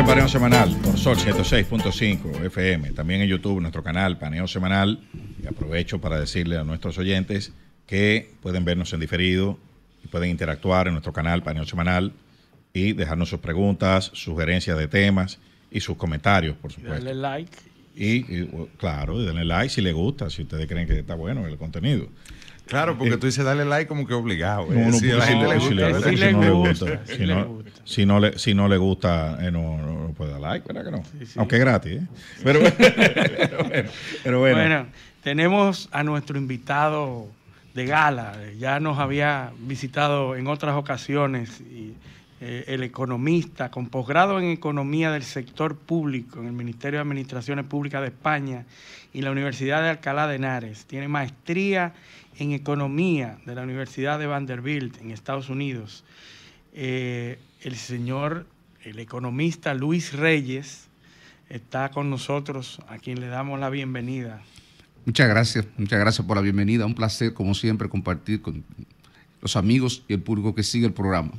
Paneo Semanal por Sol 106.5 FM. También en YouTube, nuestro canal Paneo Semanal. Y aprovecho para decirle a nuestros oyentes que pueden vernos en diferido y pueden interactuar en nuestro canal Paneo Semanal y dejarnos sus preguntas, sugerencias de temas y sus comentarios, por supuesto. Darle like. Claro, denle like si les gusta, si ustedes creen que está bueno el contenido. Claro, porque tú dices darle like como que obligado. Si a la gente le gusta. Si no le gusta, no puede dar like, ¿verdad que no? Sí. Aunque es gratis, ¿eh? Pero bueno. Bueno, tenemos a nuestro invitado de gala. Ya nos había visitado en otras ocasiones el economista con posgrado en Economía del Sector Público en el Ministerio de Administraciones Públicas de España y la Universidad de Alcalá de Henares. Tiene maestría en Economía de la Universidad de Vanderbilt en Estados Unidos. El economista Luis Reyes está con nosotros, a quien le damos la bienvenida. Muchas gracias por la bienvenida. Un placer, como siempre, compartir con los amigos y el público que sigue el programa.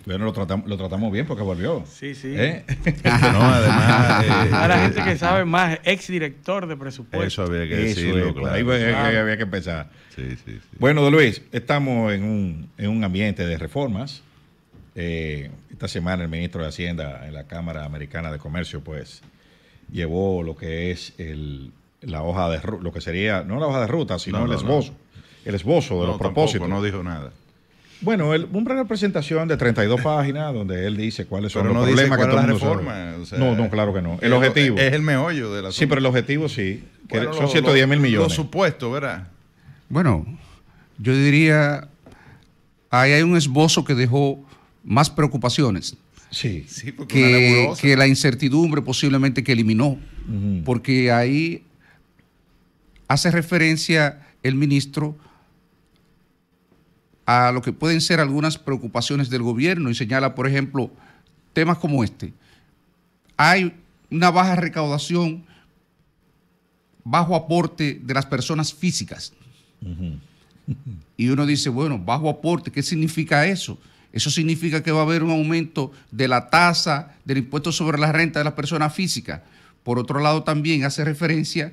Bueno, lo tratamos bien porque volvió. Sí. No, además, a la gente que sabe más, exdirector de presupuesto. Eso había que decirlo, claro. Ahí había que empezar. Sí. Bueno, don Luis, estamos en un ambiente de reformas. Esta semana el ministro de Hacienda en la Cámara Americana de Comercio, pues, llevó lo que es la hoja de ruta, lo que sería, no la hoja de ruta, sino el esbozo. El esbozo de los propósitos. No dijo nada. Bueno, una presentación de 32 páginas donde él dice cuáles son pero los no problemas dice que todo el la mundo reforma. sabe. O sea, no, claro que no. El objetivo. Es el meollo de la. Sí, pero el objetivo sí. Que bueno, son 110,000 millones. Los supuestos, ¿verdad? Bueno, yo diría, ahí hay un esbozo que dejó más preocupaciones. Sí, que la incertidumbre posiblemente que eliminó. Porque ahí hace referencia el ministro a lo que pueden ser algunas preocupaciones del gobierno y señala, por ejemplo, temas como este. Hay una baja recaudación, bajo aporte de las personas físicas. Y uno dice, bueno, bajo aporte, ¿qué significa eso? Eso significa que va a haber un aumento de la tasa del impuesto sobre la renta de las personas físicas. Por otro lado, también hace referencia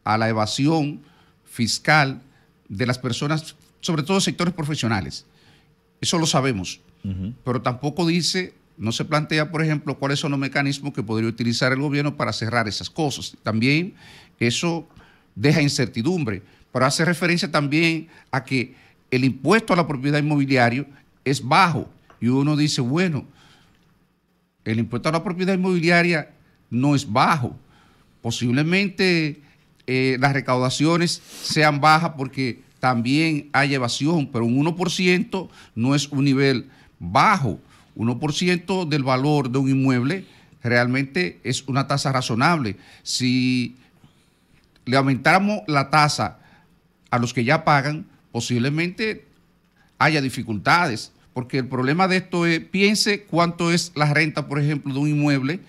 a la evasión fiscal de las personas, sobre todo sectores profesionales. Eso lo sabemos, pero tampoco dice, no se plantea, por ejemplo, cuáles son los mecanismos que podría utilizar el gobierno para cerrar esas cosas. También eso deja incertidumbre, pero hace referencia también a que el impuesto a la propiedad inmobiliaria es bajo y uno dice, bueno, el impuesto a la propiedad inmobiliaria no es bajo. Posiblemente las recaudaciones sean bajas porque también hay evasión, pero un 1% no es un nivel bajo. 1% del valor de un inmueble realmente es una tasa razonable. Si le aumentáramos la tasa a los que ya pagan, posiblemente haya dificultades, porque el problema de esto es, piense cuánto es la renta, por ejemplo, de un inmueble,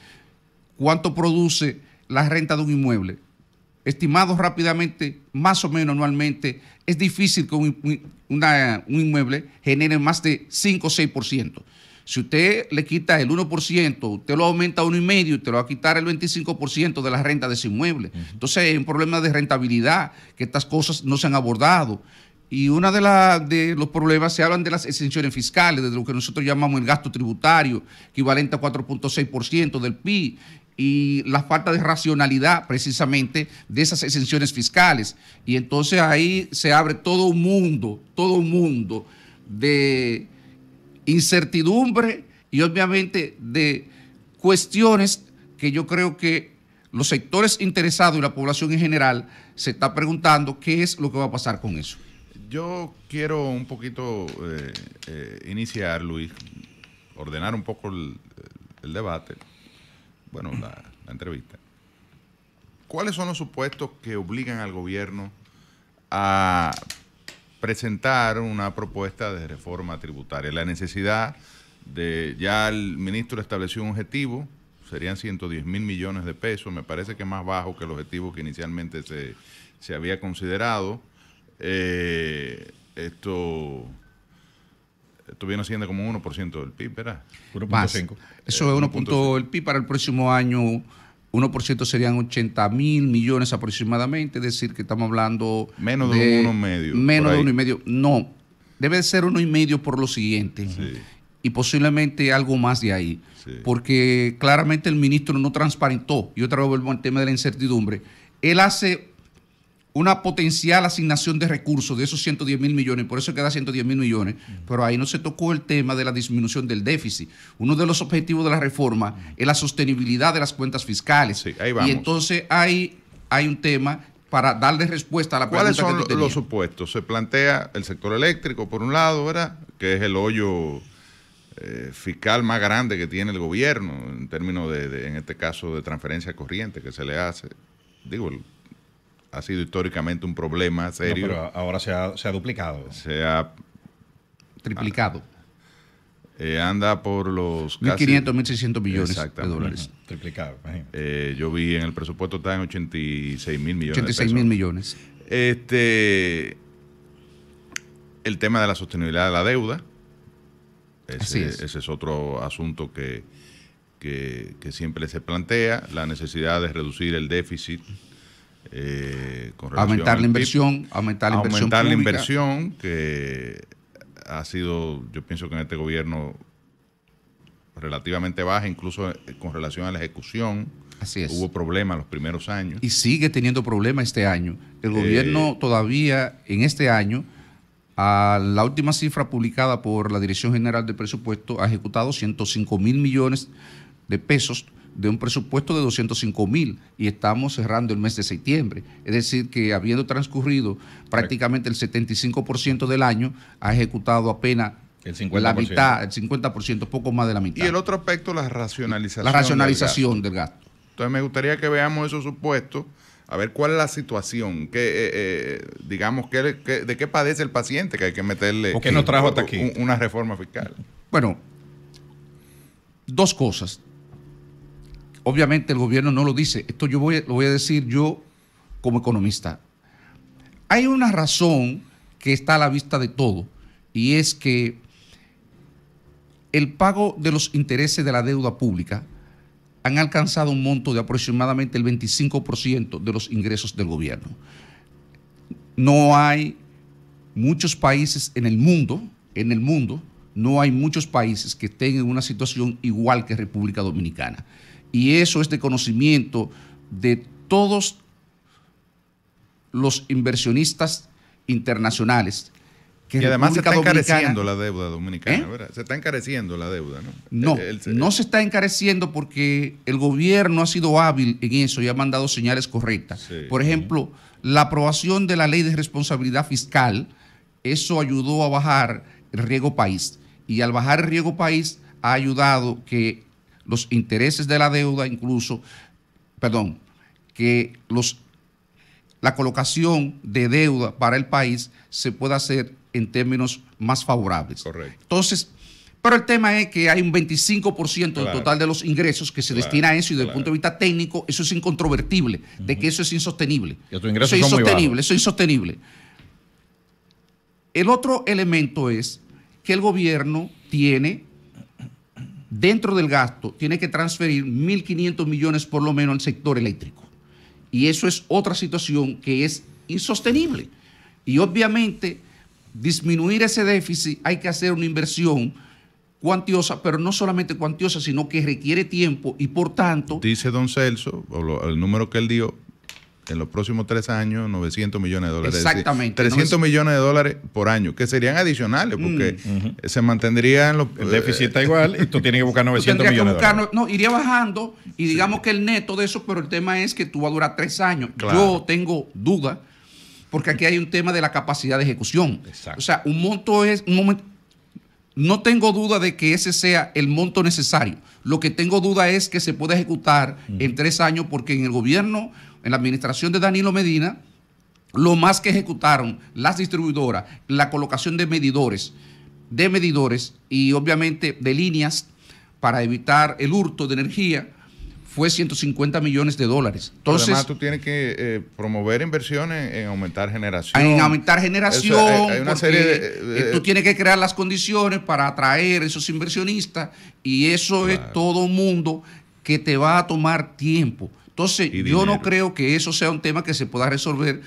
cuánto produce la renta de un inmueble. Estimado rápidamente, más o menos anualmente, es difícil que un inmueble genere más de 5 o 6%. Si usted le quita el 1%, usted lo aumenta a 1,5% y te lo va a quitar el 25% de la renta de ese inmueble. Entonces hay un problema de rentabilidad, que estas cosas no se han abordado. Y uno de los problemas, se hablan de las exenciones fiscales, de lo que nosotros llamamos el gasto tributario, equivalente a 4.6% del PIB, y la falta de racionalidad precisamente de esas exenciones fiscales. Y entonces ahí se abre todo un mundo de incertidumbre y obviamente de cuestiones que yo creo que los sectores interesados y la población en general se está preguntando qué es lo que va a pasar con eso. Yo quiero un poquito iniciar, Luis, ordenar un poco el debate, bueno, la entrevista. ¿Cuáles son los supuestos que obligan al gobierno a presentar una propuesta de reforma tributaria? La necesidad de, ya el ministro estableció un objetivo, serían 110,000 millones de pesos, me parece que es más bajo que el objetivo que inicialmente se había considerado. Esto esto viene siendo como un 1% del PIB, ¿verdad? 1.5. Eso es 1. El PIB para el próximo año, 1% serían 80.000 millones aproximadamente, es decir, que estamos hablando menos de 1,5. Menos de 1,5. No, debe de ser 1,5 por lo siguiente. Sí. Y posiblemente algo más de ahí. Sí. Porque claramente el ministro no transparentó. Y otra vez vuelvo al tema de la incertidumbre. Él hace una potencial asignación de recursos de esos 110.000 millones, por eso queda 110.000 millones, pero ahí no se tocó el tema de la disminución del déficit. Uno de los objetivos de la reforma es la sostenibilidad de las cuentas fiscales. Sí, ahí vamos. Y entonces hay un tema para darle respuesta a la pregunta. ¿Cuáles son los supuestos? Se plantea el sector eléctrico, por un lado, ¿verdad? Que es el hoyo fiscal más grande que tiene el gobierno, en términos en este caso, de transferencia corriente que se le hace. Digo, ha sido históricamente un problema serio. No, pero ahora se ha duplicado. Se ha triplicado. Anda por los 1.500, 1.600 millones de dólares. Triplicado, yo vi en el presupuesto, está en 86.000 millones. 86.000 millones. El tema de la sostenibilidad de la deuda. Ese es otro asunto que siempre se plantea. La necesidad de reducir el déficit. Aumentar la inversión, aumentar la inversión, que ha sido, yo pienso que en este gobierno relativamente baja, incluso con relación a la ejecución. Así es. Hubo problemas los primeros años. Y sigue teniendo problemas este año. El gobierno todavía en este año, a la última cifra publicada por la Dirección General de Presupuesto, ha ejecutado 105.000 millones de pesos de un presupuesto de 205.000 y estamos cerrando el mes de septiembre. Es decir, que habiendo transcurrido prácticamente el 75% del año, ha ejecutado apenas la mitad, el 50%, poco más de la mitad. Y el otro aspecto, la racionalización. La racionalización del gasto. Entonces me gustaría que veamos esos supuestos, a ver cuál es la situación, digamos, de qué padece el paciente, que hay que meterle ¿Por qué no trajo hasta aquí una reforma fiscal? Bueno, dos cosas. Obviamente el gobierno no lo dice. Esto lo voy a decir yo como economista. Hay una razón que está a la vista de todo, y es que el pago de los intereses de la deuda pública han alcanzado un monto de aproximadamente el 25% de los ingresos del gobierno. No hay muchos países en el mundo, no hay muchos países que estén en una situación igual que República Dominicana. Y eso es de conocimiento de todos los inversionistas internacionales. Y además se está encareciendo la deuda dominicana, ¿verdad? Se está encareciendo la deuda, ¿no? No se está encareciendo porque el gobierno ha sido hábil en eso y ha mandado señales correctas. Sí. Por ejemplo, la aprobación de la ley de responsabilidad fiscal, eso ayudó a bajar el riesgo país. Y al bajar el riesgo país ha ayudado que los intereses de la deuda la colocación de deuda para el país se pueda hacer en términos más favorables. Correcto. Entonces, pero el tema es que hay un 25% del total de los ingresos que se destina a eso, y desde el punto de vista técnico eso es incontrovertible, de que eso es insostenible. Y tus ingresos son muy bajos. Eso es insostenible. El otro elemento es que el gobierno tiene, dentro del gasto, tiene que transferir 1.500 millones por lo menos al sector eléctrico. Y eso es otra situación que es insostenible. Y obviamente, disminuir ese déficit hay que hacer una inversión cuantiosa, pero no solamente cuantiosa, sino que requiere tiempo y por tanto... Dice don Celso, el número que él dio, en los próximos 3 años, 900 millones de dólares. Exactamente. 300 millones de dólares por año, que serían adicionales, porque se mantendría en los... El déficit está igual y tú tienes que buscar 900 millones de dólares. No, iría bajando y digamos que el neto de eso, pero el tema es que tú vas a durar 3 años. Claro. Yo tengo duda, porque aquí hay un tema de la capacidad de ejecución. Exacto. O sea, un momento. No tengo duda de que ese sea el monto necesario. Lo que tengo duda es que se pueda ejecutar en 3 años, porque en el gobierno, en la administración de Danilo Medina, lo más que ejecutaron las distribuidoras, la colocación de medidores y obviamente de líneas para evitar el hurto de energía, fue 150 millones de dólares. Entonces, además, tú tienes que promover inversiones en aumentar generación. En aumentar generación, hay una serie de, tú tienes que crear las condiciones para atraer esos inversionistas y eso claro. es todo un mundo que te va a tomar tiempo. Entonces, yo no creo que eso sea un tema que se pueda resolver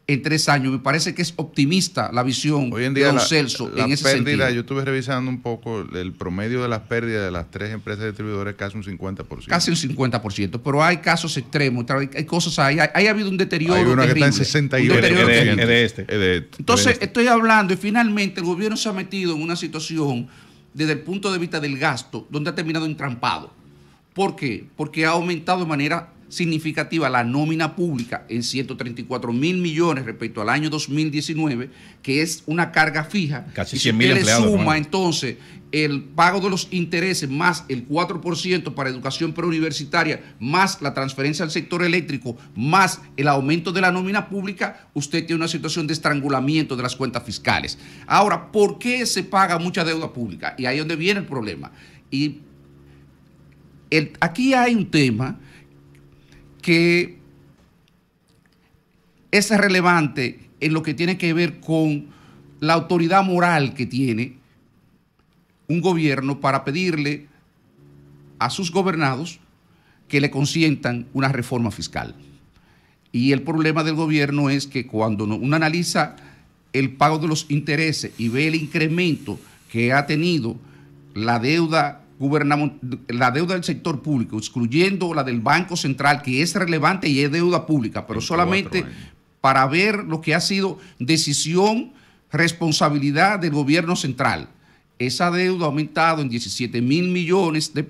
en 3 años. Me parece que es optimista la visión hoy en día de don Celso en ese sentido. Yo estuve revisando un poco el promedio de las pérdidas de las 3 empresas distribuidoras, casi un 50%. Casi un 50%, pero hay casos extremos, hay cosas ahí, ha habido un deterioro. Hay una terrible, que está en 68%. Entonces, estoy hablando y finalmente el gobierno se ha metido en una situación desde el punto de vista del gasto, donde ha terminado entrampado. ¿Por qué? Porque ha aumentado de manera significativa la nómina pública en 134 mil millones respecto al año 2019, que es una carga fija. Casi y 100 mil empleados. Si suma entonces el pago de los intereses más el 4% para educación preuniversitaria, más la transferencia al sector eléctrico, más el aumento de la nómina pública, usted tiene una situación de estrangulamiento de las cuentas fiscales. Ahora, ¿por qué se paga mucha deuda pública? Y ahí es donde viene el problema. Y aquí hay un tema que es relevante en lo que tiene que ver con la autoridad moral que tiene un gobierno para pedirle a sus gobernados que le consientan una reforma fiscal. Y el problema del gobierno es que cuando uno analiza el pago de los intereses y ve el incremento que ha tenido la deuda del sector público, excluyendo la del Banco Central, que es relevante y es deuda pública, pero solamente para ver lo que ha sido decisión, responsabilidad del gobierno central. Esa deuda ha aumentado en 17 mil millones de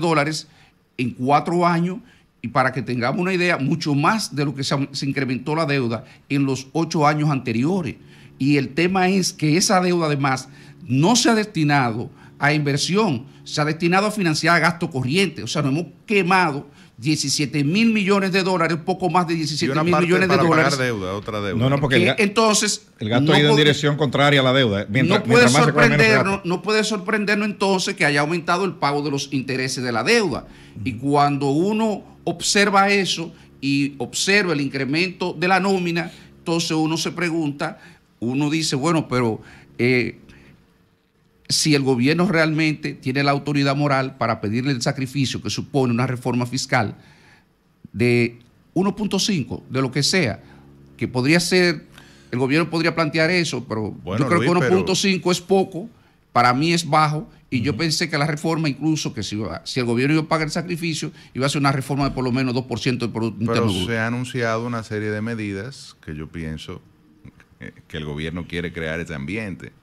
dólares en 4 años, y para que tengamos una idea, mucho más de lo que se incrementó la deuda en los 8 años anteriores. Y el tema es que esa deuda además no se ha destinado a inversión, se ha destinado a financiar gasto corriente. O sea, nos hemos quemado 17 mil millones de dólares, poco más de 17 mil millones de dólares. Otra deuda. No, porque entonces el gasto ha ido en dirección contraria a la deuda. No puede sorprendernos entonces que haya aumentado el pago de los intereses de la deuda. Y cuando uno observa eso y observa el incremento de la nómina, entonces uno se pregunta, uno dice, bueno, pero si el gobierno realmente tiene la autoridad moral para pedirle el sacrificio que supone una reforma fiscal de 1.5, de lo que sea, que podría ser, el gobierno podría plantear eso, pero yo creo que 1.5 es poco, para mí es bajo, y yo pensé que la reforma, incluso que si el gobierno iba a pagar el sacrificio, iba a ser una reforma de por lo menos 2% del Producto Interno Bruto. Pero se ha anunciado una serie de medidas que yo pienso que el gobierno quiere crear ese ambiente.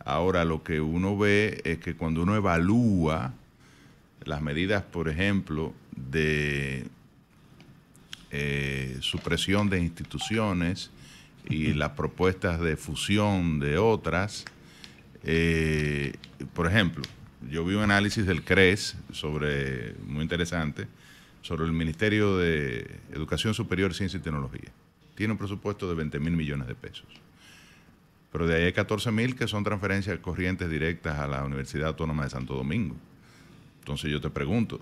Ahora, lo que uno ve es que cuando uno evalúa las medidas, por ejemplo, de supresión de instituciones y las propuestas de fusión de otras, por ejemplo, yo vi un análisis del CRES muy interesante, sobre el Ministerio de Educación Superior, Ciencia y Tecnología. Tiene un presupuesto de 20 mil millones de pesos. Pero de ahí hay 14 mil que son transferencias corrientes directas a la Universidad Autónoma de Santo Domingo. Entonces yo te pregunto,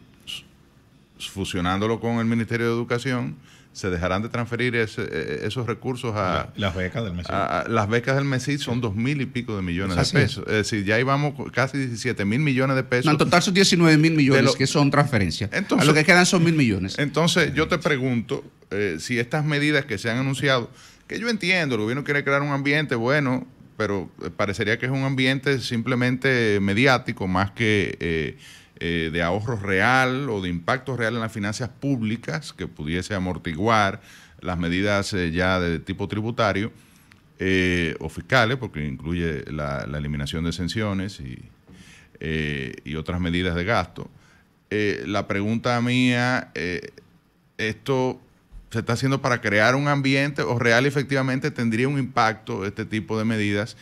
fusionándolo con el Ministerio de Educación, ¿se dejarán de transferir esos recursos a las becas del MESID? Las becas del MESID son 2.000 y pico de millones de pesos. Es decir, ya íbamos casi 17 mil millones de pesos. No, en total son 19 mil millones que son transferencias. Entonces, a lo que quedan son 1.000 millones. Entonces yo te pregunto si estas medidas que se han anunciado, que yo entiendo, el gobierno quiere crear un ambiente bueno, pero parecería que es un ambiente simplemente mediático, más que de ahorro real o de impacto real en las finanzas públicas, que pudiese amortiguar las medidas ya de tipo tributario o fiscales, porque incluye la eliminación de exenciones y otras medidas de gasto. La pregunta mía, ¿esto se está haciendo para crear un ambiente o real y efectivamente tendría un impacto este tipo de medidas,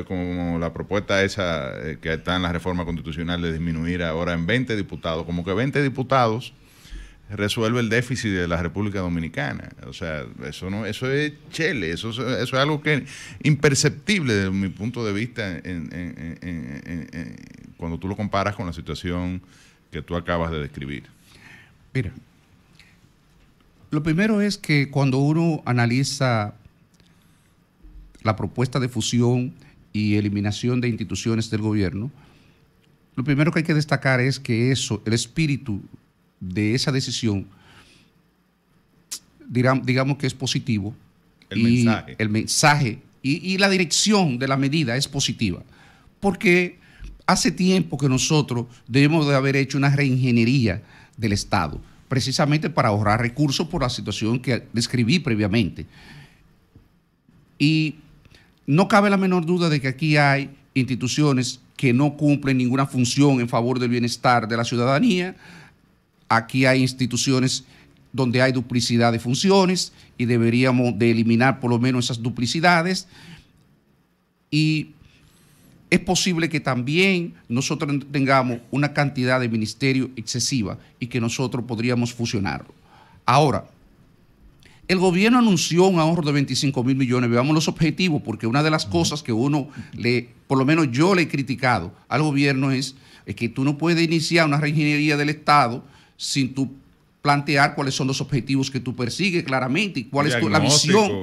como la propuesta esa que está en la reforma constitucional de disminuir ahora en 20 diputados, como que 20 diputados resuelve el déficit de la República Dominicana? O sea, eso es chele, eso es algo que es imperceptible desde mi punto de vista cuando tú lo comparas con la situación que tú acabas de describir. Mira, lo primero es que cuando uno analiza la propuesta de fusión y eliminación de instituciones del gobierno, lo primero que hay que destacar es que el espíritu de esa decisión, digamos que es positivo. El mensaje y la dirección de la medida es positiva. Porque hace tiempo que nosotros debemos de haber hecho una reingeniería del Estado, precisamente para ahorrar recursos por la situación que describí previamente. Y no cabe la menor duda de que aquí hay instituciones que no cumplen ninguna función en favor del bienestar de la ciudadanía. Aquí hay instituciones donde hay duplicidad de funciones y deberíamos de eliminar por lo menos esas duplicidades. Y es posible que también nosotros tengamos una cantidad de ministerio excesiva y que nosotros podríamos fusionarlo. Ahora, el gobierno anunció un ahorro de 25.000 millones. Veamos los objetivos, porque una de las cosas que por lo menos yo le he criticado al gobierno es que tú no puedes iniciar una reingeniería del Estado sin tú plantear cuáles son los objetivos que tú persigues claramente y cuál es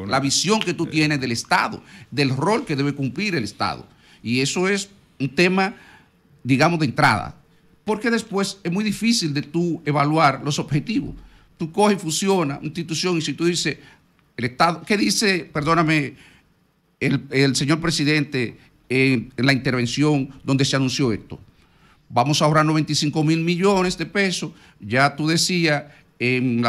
la visión que tú tienes del Estado, del rol que debe cumplir el Estado. Y eso es un tema, digamos, de entrada, porque después es muy difícil de tú evaluar los objetivos. Tú coges y fusionas una institución y si tú dices, el Estado, ¿qué dice, perdóname, el señor presidente en la intervención donde se anunció esto? Vamos a ahorrar 95.000 millones de pesos. Ya tú decías en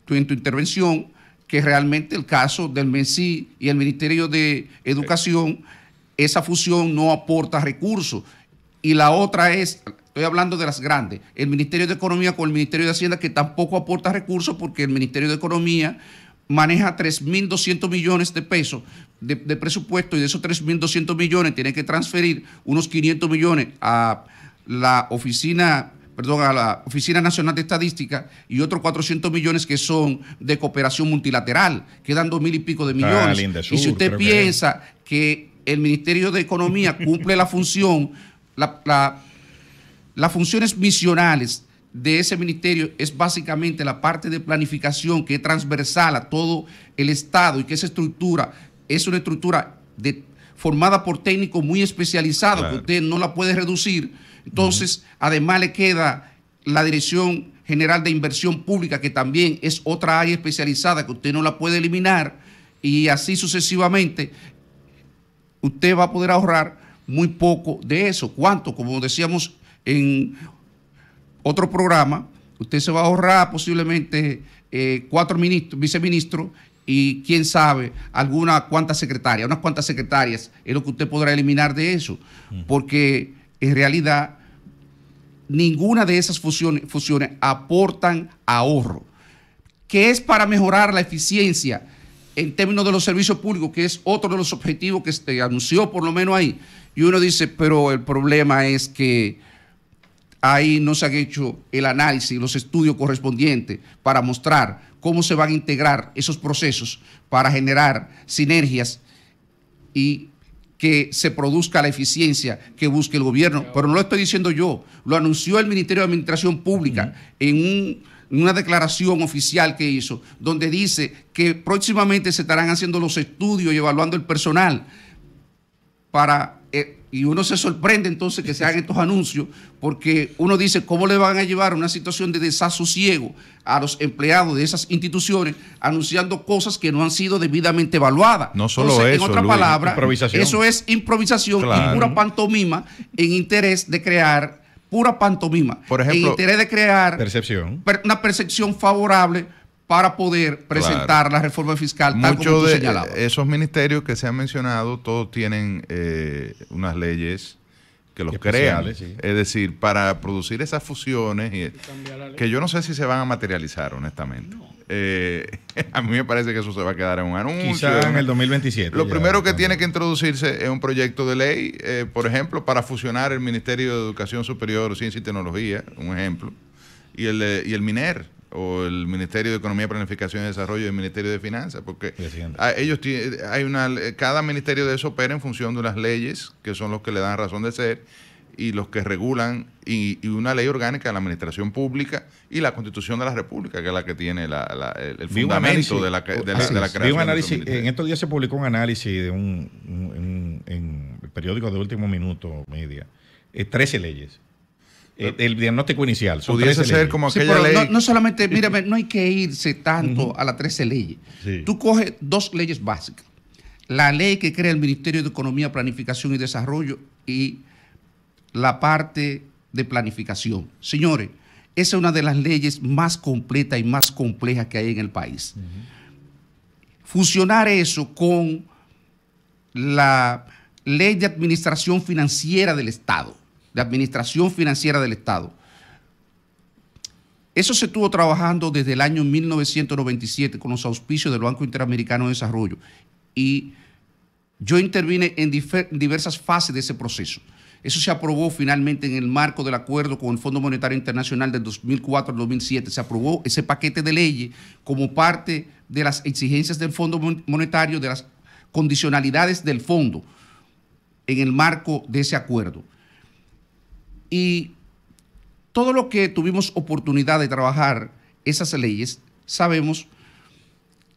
tu intervención que realmente el caso del MENSI y el Ministerio de Educación, esa fusión no aporta recursos. Y la otra es, estoy hablando de las grandes, el Ministerio de Economía con el Ministerio de Hacienda, que tampoco aporta recursos porque el Ministerio de Economía maneja 3.200 millones de pesos de presupuesto y de esos 3.200 millones tiene que transferir unos 500 millones a la Oficina Nacional de Estadística y otros 400 millones que son de cooperación multilateral, quedan 2.000 y pico de millones. Y si usted piensa que el Ministerio de Economía cumple la función, las funciones misionales de ese ministerio es básicamente la parte de planificación que es transversal a todo el Estado y que esa estructura es una estructura formada por técnicos muy especializados, claro, que usted no la puede reducir. Entonces, además le queda la Dirección General de Inversión Pública, que también es otra área especializada que usted no la puede eliminar, y así sucesivamente. Usted va a poder ahorrar muy poco de eso. ¿Cuánto? Como decíamos en otro programa, usted se va a ahorrar posiblemente 4 viceministros y quién sabe, unas cuantas secretarias es lo que usted podrá eliminar de eso, porque en realidad ninguna de esas fusiones aportan ahorro, que es para mejorar la eficiencia en términos de los servicios públicos, que es otro de los objetivos que se anunció por lo menos ahí. Y uno dice, pero el problema es que ahí no se han hecho el análisis, los estudios correspondientes para mostrar cómo se van a integrar esos procesos para generar sinergias y que se produzca la eficiencia que busque el gobierno. Pero no lo estoy diciendo yo, lo anunció el Ministerio de Administración Pública en una declaración oficial que hizo, donde dice que próximamente se estarán haciendo los estudios y evaluando el personal y uno se sorprende entonces que se hagan estos anuncios, porque uno dice, ¿cómo le van a llevar a una situación de desasosiego a los empleados de esas instituciones anunciando cosas que no han sido debidamente evaluadas? No solo entonces, eso, en otras palabras, eso es improvisación, claro, y pura pantomima en interés de crear, pura pantomima, por ejemplo, en interés de crear una percepción favorable para poder presentar, claro, la reforma fiscal tal como tú señalabas. Esos ministerios que se han mencionado, todos tienen unas leyes que los crean. Sí. Es decir, para producir esas fusiones, que yo no sé si se van a materializar, honestamente. No. A mí me parece que eso se va a quedar en un anuncio. Quizá en el 2027. Lo primero que tiene que introducirse es un proyecto de ley, por ejemplo, para fusionar el Ministerio de Educación Superior, Ciencia y Tecnología, un ejemplo, y el MINER, o el Ministerio de Economía, Planificación y Desarrollo y el Ministerio de Finanzas, porque cada ministerio de eso opera en función de unas leyes que son los que le dan razón de ser, y los que regulan, y una ley orgánica de la administración pública y la Constitución de la República, que es la que tiene el fundamento de la creación. Vi un análisis, en estos días se publicó un análisis de en el periódico de Último Minuto Media, 13 leyes. El diagnóstico inicial. Son pudiese 13 ser leyes. como Sí, aquella pero ley. no solamente, mírame, no hay que irse tanto a las 13 leyes. Sí. Tú coges 2 leyes básicas. La ley que crea el Ministerio de Economía, Planificación y Desarrollo y la parte de planificación. Señores, esa es una de las leyes más completas y más complejas que hay en el país. Fusionar eso con la Ley de Administración Financiera del Estado, Eso se estuvo trabajando desde el año 1997 con los auspicios del Banco Interamericano de Desarrollo, y yo intervine en diversas fases de ese proceso. Eso se aprobó finalmente en el marco del acuerdo con el Fondo Monetario Internacional del 2004 al 2007. Se aprobó ese paquete de leyes como parte de las exigencias del Fondo Monetario, de las condicionalidades del fondo en el marco de ese acuerdo. Y todo lo que tuvimos oportunidad de trabajar esas leyes, sabemos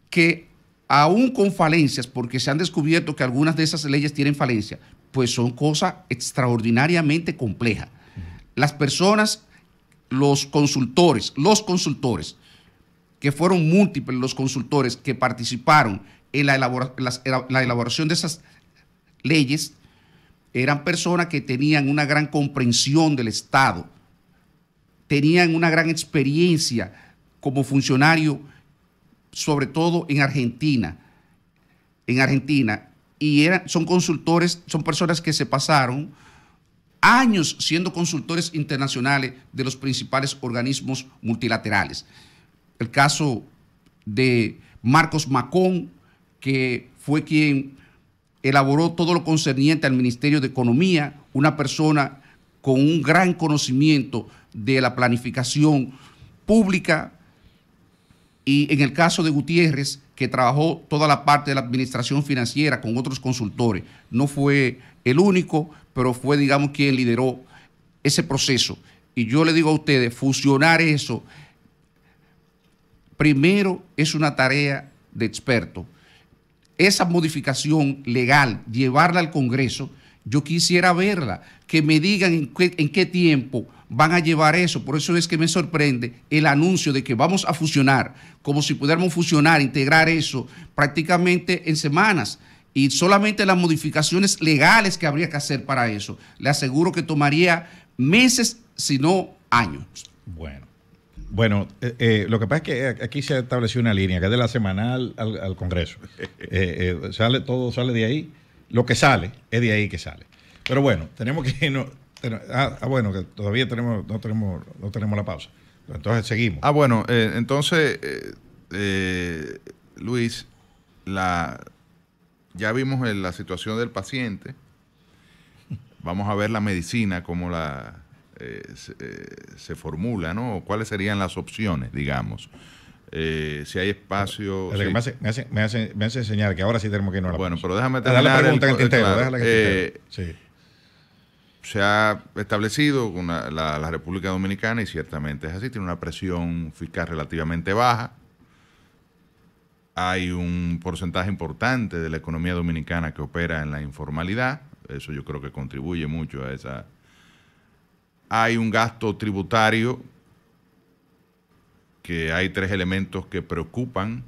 que aún con falencias, porque se han descubierto que algunas de esas leyes tienen falencia, pues son cosas extraordinariamente complejas. Las personas, los consultores, que fueron múltiples los consultores que participaron en la elaboración de esas leyes, eran personas que tenían una gran comprensión del Estado, tenían una gran experiencia como funcionario, sobre todo en Argentina, y son consultores, son personas que se pasaron años siendo consultores internacionales de los principales organismos multilaterales. El caso de Marcos Macón, que fue quien elaboró todo lo concerniente al Ministerio de Economía, una persona con un gran conocimiento de la planificación pública, y en el caso de Gutiérrez, que trabajó toda la parte de la administración financiera con otros consultores. No fue el único, pero fue, digamos, quien lideró ese proceso. Y yo le digo a ustedes, fusionar eso, primero es una tarea de expertos. Esa modificación legal, llevarla al Congreso, yo quisiera verla, que me digan en qué tiempo van a llevar eso. Por eso es que me sorprende el anuncio de que vamos a fusionar, como si pudiéramos fusionar, integrar eso prácticamente en semanas, y solamente las modificaciones legales que habría que hacer para eso. Le aseguro que tomaría meses, si no años. Bueno, lo que pasa es que aquí se estableció una línea que es de la semanal al Congreso. Todo sale de ahí. Lo que sale es de ahí que sale. Pero bueno, tenemos que irnos. Bueno, que todavía no tenemos la pausa. Entonces seguimos. Entonces, Luis, ya vimos la situación del paciente. Vamos a ver la medicina, cómo se formula, ¿no? ¿Cuáles serían las opciones, digamos? Si hay espacio. Me hace señalar que ahora sí tenemos que irnos a la pausa. Bueno, pero déjame terminar. Dale la pregunta en el tintero. Claro, Déjala en el tintero. Sí. Se ha establecido con la República Dominicana, y ciertamente es así, tiene una presión fiscal relativamente baja. Hay un porcentaje importante de la economía dominicana que opera en la informalidad. Eso yo creo que contribuye mucho a esa. Hay un gasto tributario, que hay 3 elementos que preocupan.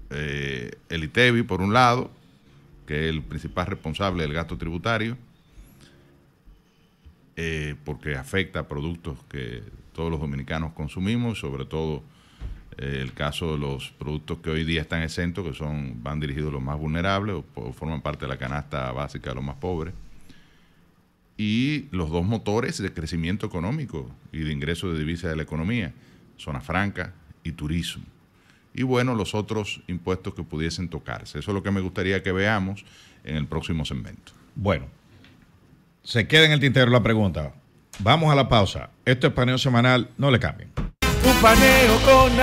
El ITEBI, por un lado, que es el principal responsable del gasto tributario, porque afecta a productos que todos los dominicanos consumimos, sobre todo el caso de los productos que hoy día están exentos, que van dirigidos a los más vulnerables o forman parte de la canasta básica de los más pobres, y los 2 motores de crecimiento económico y de ingresos de divisas de la economía, zona franca y turismo. Y bueno, los otros impuestos que pudiesen tocarse. Eso es lo que me gustaría que veamos en el próximo segmento. Bueno, se queda en el tintero la pregunta. Vamos a la pausa. Esto es Paneo Semanal. No le cambien. Un paneo con